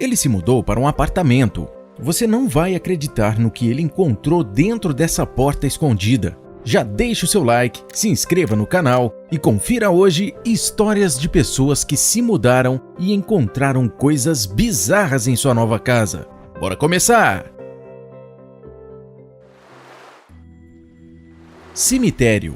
Ele se mudou para um apartamento. Você não vai acreditar no que ele encontrou dentro dessa porta escondida. Já deixe o seu like, se inscreva no canal e confira hoje histórias de pessoas que se mudaram e encontraram coisas bizarras em sua nova casa. Bora começar! Cemitério.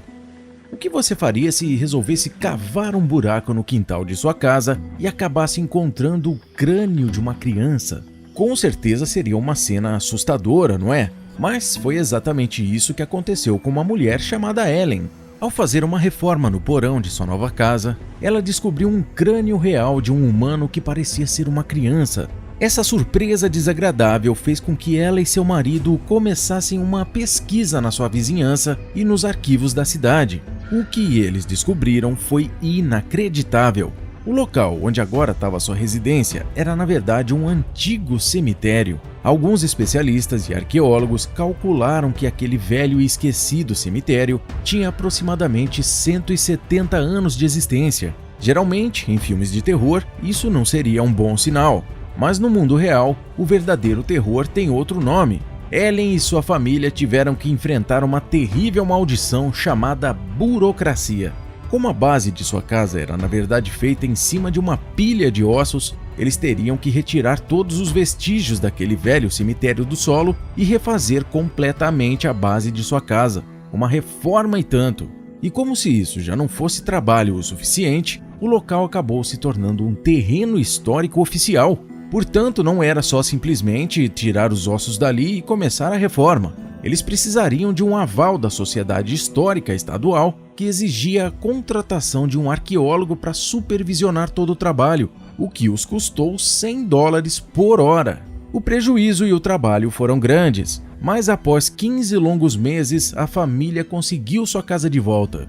O que você faria se resolvesse cavar um buraco no quintal de sua casa e acabasse encontrando o crânio de uma criança? Com certeza seria uma cena assustadora, não é? Mas foi exatamente isso que aconteceu com uma mulher chamada Ellen. Ao fazer uma reforma no porão de sua nova casa, ela descobriu um crânio real de um humano que parecia ser uma criança. Essa surpresa desagradável fez com que ela e seu marido começassem uma pesquisa na sua vizinhança e nos arquivos da cidade. O que eles descobriram foi inacreditável. O local onde agora estava sua residência era na verdade um antigo cemitério. Alguns especialistas e arqueólogos calcularam que aquele velho e esquecido cemitério tinha aproximadamente 170 anos de existência. Geralmente, em filmes de terror, isso não seria um bom sinal. Mas no mundo real, o verdadeiro terror tem outro nome. Ellen e sua família tiveram que enfrentar uma terrível maldição chamada burocracia. Como a base de sua casa era na verdade feita em cima de uma pilha de ossos, eles teriam que retirar todos os vestígios daquele velho cemitério do solo e refazer completamente a base de sua casa. Uma reforma e tanto. E como se isso já não fosse trabalho o suficiente, o local acabou se tornando um terreno histórico oficial. Portanto, não era só simplesmente tirar os ossos dali e começar a reforma. Eles precisariam de um aval da Sociedade Histórica Estadual, que exigia a contratação de um arqueólogo para supervisionar todo o trabalho, o que os custou $100 por hora. O prejuízo e o trabalho foram grandes, mas após 15 longos meses, a família conseguiu sua casa de volta.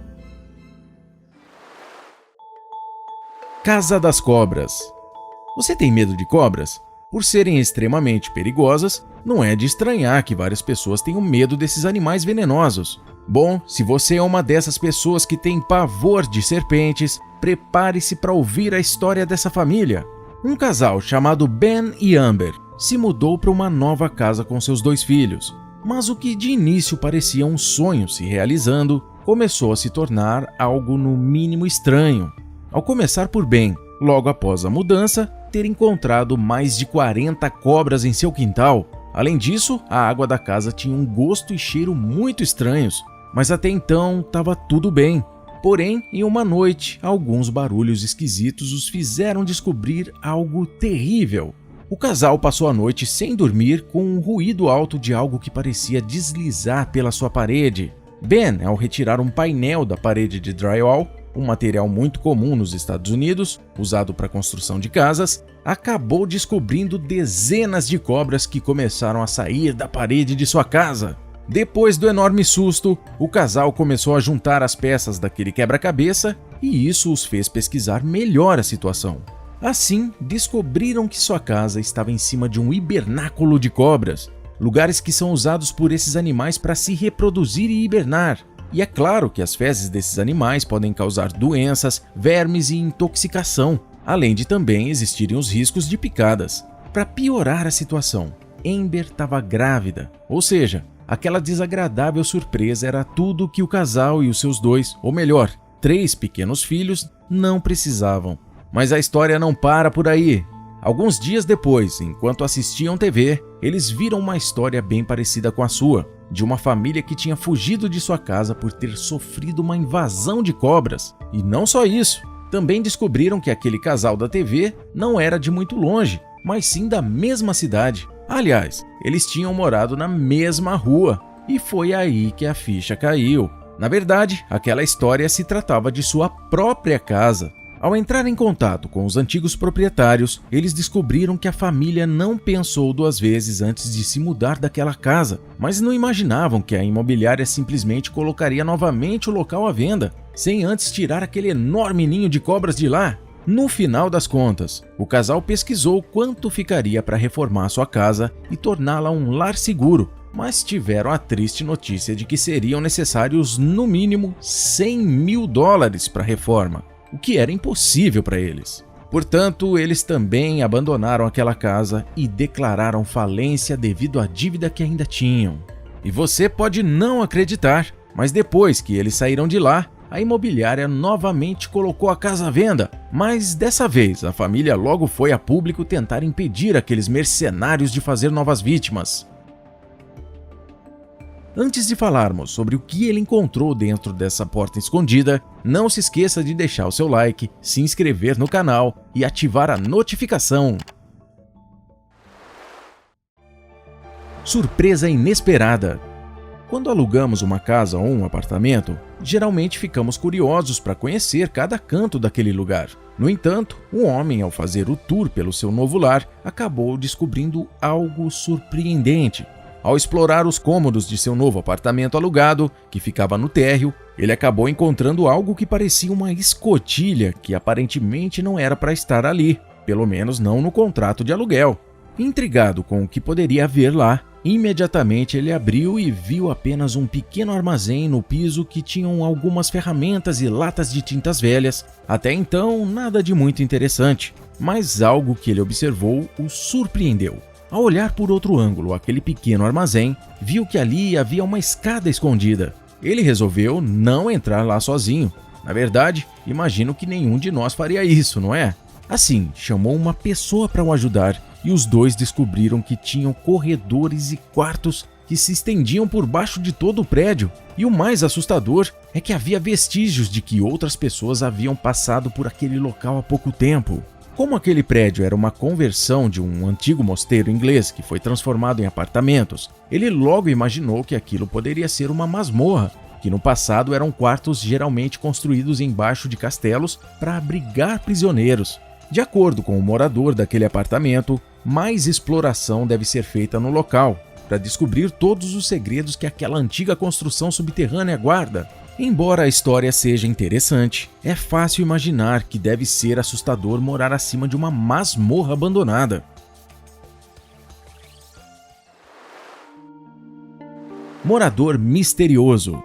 Casa das Cobras. Você tem medo de cobras? Por serem extremamente perigosas, não é de estranhar que várias pessoas tenham medo desses animais venenosos. Bom, se você é uma dessas pessoas que tem pavor de serpentes, prepare-se para ouvir a história dessa família. Um casal chamado Ben e Amber se mudou para uma nova casa com seus 2 filhos. Mas o que de início parecia um sonho se realizando, começou a se tornar algo no mínimo estranho. Ao começar por Ben, logo após a mudança, ter encontrado mais de 40 cobras em seu quintal. Além disso, a água da casa tinha um gosto e cheiro muito estranhos, mas até então estava tudo bem. Porém, em uma noite, alguns barulhos esquisitos os fizeram descobrir algo terrível. O casal passou a noite sem dormir com um ruído alto de algo que parecia deslizar pela sua parede. Ben, ao retirar um painel da parede de drywall, um material muito comum nos Estados Unidos, usado para a construção de casas, acabou descobrindo dezenas de cobras que começaram a sair da parede de sua casa. Depois do enorme susto, o casal começou a juntar as peças daquele quebra-cabeça e isso os fez pesquisar melhor a situação. Assim, descobriram que sua casa estava em cima de um hibernáculo de cobras, lugares que são usados por esses animais para se reproduzir e hibernar. E é claro que as fezes desses animais podem causar doenças, vermes e intoxicação, além de também existirem os riscos de picadas. Para piorar a situação, Amber estava grávida, ou seja, aquela desagradável surpresa era tudo que o casal e os seus 2, ou melhor, 3 pequenos filhos não precisavam. Mas a história não para por aí. Alguns dias depois, enquanto assistiam TV, eles viram uma história bem parecida com a sua, de uma família que tinha fugido de sua casa por ter sofrido uma invasão de cobras. E não só isso, também descobriram que aquele casal da TV não era de muito longe, mas sim da mesma cidade. Aliás, eles tinham morado na mesma rua, e foi aí que a ficha caiu. Na verdade, aquela história se tratava de sua própria casa. Ao entrar em contato com os antigos proprietários, eles descobriram que a família não pensou 2 vezes antes de se mudar daquela casa, mas não imaginavam que a imobiliária simplesmente colocaria novamente o local à venda, sem antes tirar aquele enorme ninho de cobras de lá. No final das contas, o casal pesquisou quanto ficaria para reformar sua casa e torná-la um lar seguro, mas tiveram a triste notícia de que seriam necessários no mínimo $100 mil para a reforma, o que era impossível para eles. Portanto, eles também abandonaram aquela casa e declararam falência devido à dívida que ainda tinham. E você pode não acreditar, mas depois que eles saíram de lá, a imobiliária novamente colocou a casa à venda, mas dessa vez a família logo foi a público tentar impedir aqueles mercenários de fazer novas vítimas. Antes de falarmos sobre o que ele encontrou dentro dessa porta escondida, não se esqueça de deixar o seu like, se inscrever no canal e ativar a notificação. Surpresa inesperada. Quando alugamos uma casa ou um apartamento, geralmente ficamos curiosos para conhecer cada canto daquele lugar. No entanto, um homem, ao fazer o tour pelo seu novo lar, acabou descobrindo algo surpreendente. Ao explorar os cômodos de seu novo apartamento alugado, que ficava no térreo, ele acabou encontrando algo que parecia uma escotilha que aparentemente não era para estar ali, pelo menos não no contrato de aluguel. Intrigado com o que poderia haver lá, imediatamente ele abriu e viu apenas um pequeno armazém no piso que tinham algumas ferramentas e latas de tintas velhas. Até então, nada de muito interessante, mas algo que ele observou o surpreendeu. Ao olhar por outro ângulo aquele pequeno armazém, viu que ali havia uma escada escondida. Ele resolveu não entrar lá sozinho. Na verdade, imagino que nenhum de nós faria isso, não é? Assim, chamou uma pessoa para o ajudar e os dois descobriram que tinham corredores e quartos que se estendiam por baixo de todo o prédio. E o mais assustador é que havia vestígios de que outras pessoas haviam passado por aquele local há pouco tempo. Como aquele prédio era uma conversão de um antigo mosteiro inglês que foi transformado em apartamentos, ele logo imaginou que aquilo poderia ser uma masmorra, que no passado eram quartos geralmente construídos embaixo de castelos para abrigar prisioneiros. De acordo com o morador daquele apartamento, mais exploração deve ser feita no local, para descobrir todos os segredos que aquela antiga construção subterrânea guarda. Embora a história seja interessante, é fácil imaginar que deve ser assustador morar acima de uma masmorra abandonada. Morador misterioso.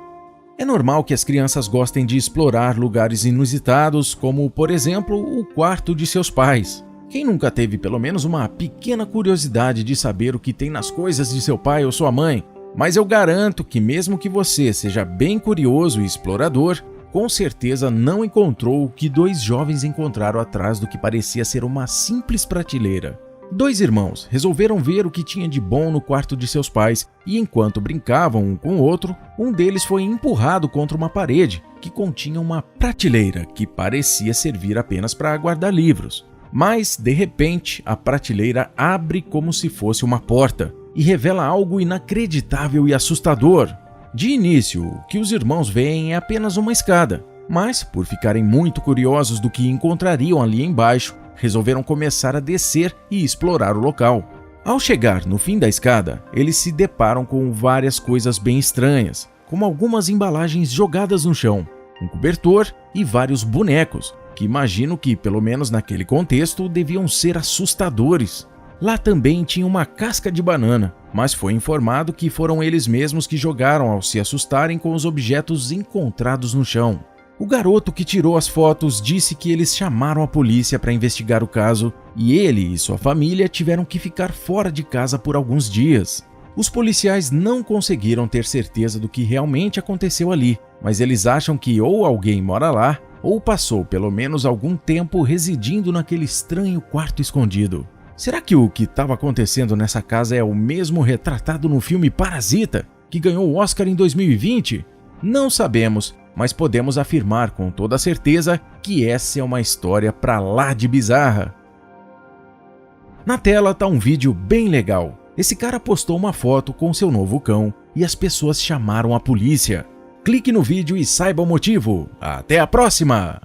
É normal que as crianças gostem de explorar lugares inusitados, como, por exemplo, o quarto de seus pais. Quem nunca teve pelo menos uma pequena curiosidade de saber o que tem nas coisas de seu pai ou sua mãe? Mas eu garanto que mesmo que você seja bem curioso e explorador, com certeza não encontrou o que dois jovens encontraram atrás do que parecia ser uma simples prateleira. Dois irmãos resolveram ver o que tinha de bom no quarto de seus pais e enquanto brincavam um com o outro, um deles foi empurrado contra uma parede que continha uma prateleira que parecia servir apenas para guardar livros. Mas, de repente, a prateleira abre como se fosse uma porta e revela algo inacreditável e assustador. De início, o que os irmãos veem é apenas uma escada, mas, por ficarem muito curiosos do que encontrariam ali embaixo, resolveram começar a descer e explorar o local. Ao chegar no fim da escada, eles se deparam com várias coisas bem estranhas, como algumas embalagens jogadas no chão, um cobertor e vários bonecos, que imagino que, pelo menos naquele contexto, deviam ser assustadores. Lá também tinha uma casca de banana, mas foi informado que foram eles mesmos que jogaram ao se assustarem com os objetos encontrados no chão. O garoto que tirou as fotos disse que eles chamaram a polícia para investigar o caso e ele e sua família tiveram que ficar fora de casa por alguns dias. Os policiais não conseguiram ter certeza do que realmente aconteceu ali, mas eles acham que ou alguém mora lá ou passou pelo menos algum tempo residindo naquele estranho quarto escondido. Será que o que estava acontecendo nessa casa é o mesmo retratado no filme Parasita, que ganhou o Oscar em 2020? Não sabemos, mas podemos afirmar com toda certeza que essa é uma história pra lá de bizarra. Na tela tá um vídeo bem legal. Esse cara postou uma foto com seu novo cão e as pessoas chamaram a polícia. Clique no vídeo e saiba o motivo. Até a próxima!